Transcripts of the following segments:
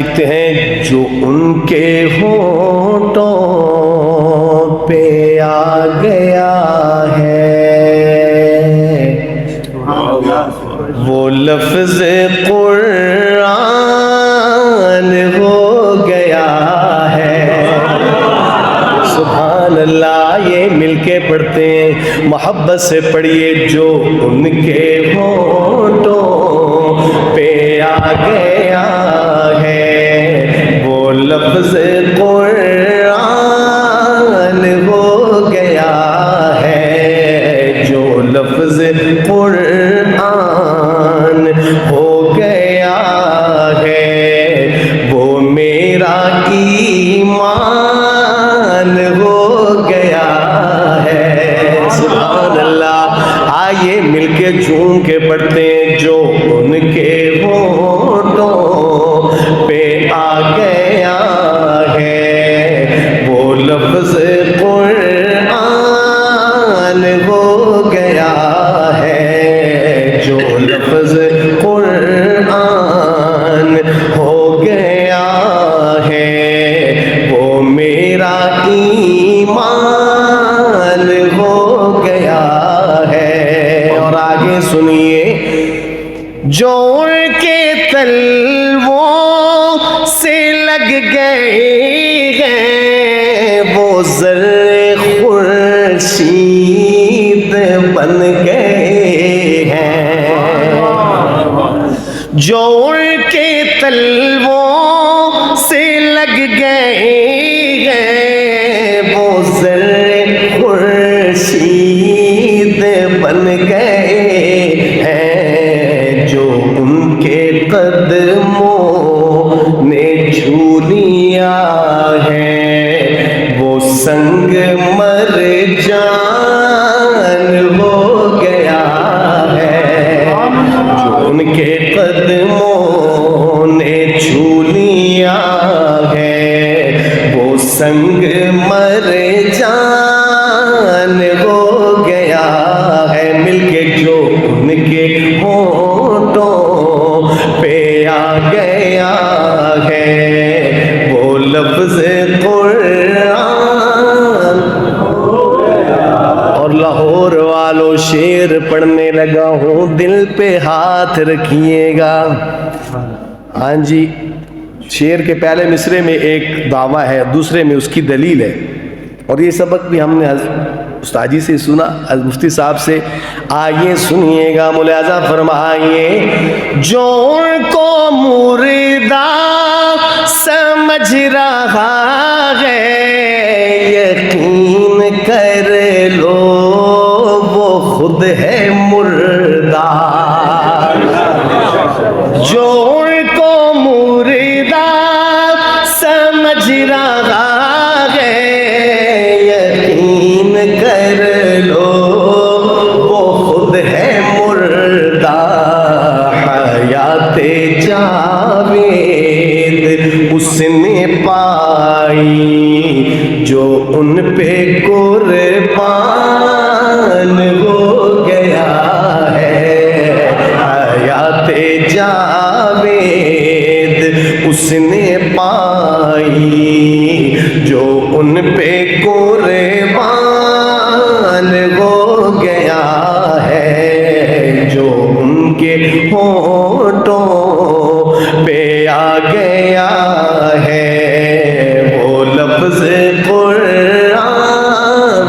لکھتے ہیں جو ان کے ہونٹوں پہ آ گیا ہے وہ لفظ قرآن ہو گیا ہے۔ سبحان اللہ، یہ مل کے پڑھتے ہیں، محبت سے پڑھیے۔ جو ان کے ہونٹوں پہ آ گیا ہے وہ لفظ قرآن ہو گیا ہے، جو لفظ قرآن ہو گیا ہے وہ میرا ایمان ہو گیا ہے۔ سبحان اللہ، آئیے مل کے جھوم کے پڑھتے ہیں۔ جو ان کے ہونٹوں پہ آ گیا ہے وہ لفظ قرآن ہو گیا ہے، جو لفظ قرآن ہو گیا ہے وہ میرا ایمان ہو گیا ہے۔ اور آگے سنیے، جو ان کے تلووں سے لگ گئے ہیں وہ زر خورشید بن گئے ہیں۔ جو ان کے تلووں سے لگ گئے ہیں وہ زر خورشید بن گئے ہیں۔ جو ان کے قدموں نے چھو لیا ہے وہ سنگ مر جان ہو گیا ہے۔ جو ان کے قدموں نے چھو لیا ہے وہ سنگ مر جان ہو گیا ہے۔ مل کے جو ان کے ہونٹوں پہ آ گیا ہے وہ لفظ قرآن۔ اور لاہور والوں شعر پڑھنے لگا ہوں، دل پہ ہاتھ رکھیے گا۔ ہاں جی، شعر کے پہلے مصرے میں ایک دعویٰ ہے، دوسرے میں اس کی دلیل ہے، اور یہ سبق بھی ہم نے استاد جی سے سنا، مفتی صاحب سے۔ آئیے سنیے گا، ملاحظہ فرمائیے۔ جو ان کو مردہ سمجھ رہا ہے یقین کر لو وہ خود ہے مردہ۔ جو ان کو مردہ سمجھ رہا ہے یقین کر لو وہ خود ہے مردہ۔ حیات جاوید اس نے پائی جو ان پہ قربان ہو گیا ہے۔ حیات جاوید اس نے پائی جو ان پہ قربان ہو گیا ہے۔ جو ان کے ہونٹوں پہ آ گیا ہے وہ لفظ قرآن۔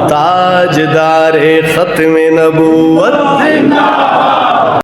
تاجدار ختم نبوت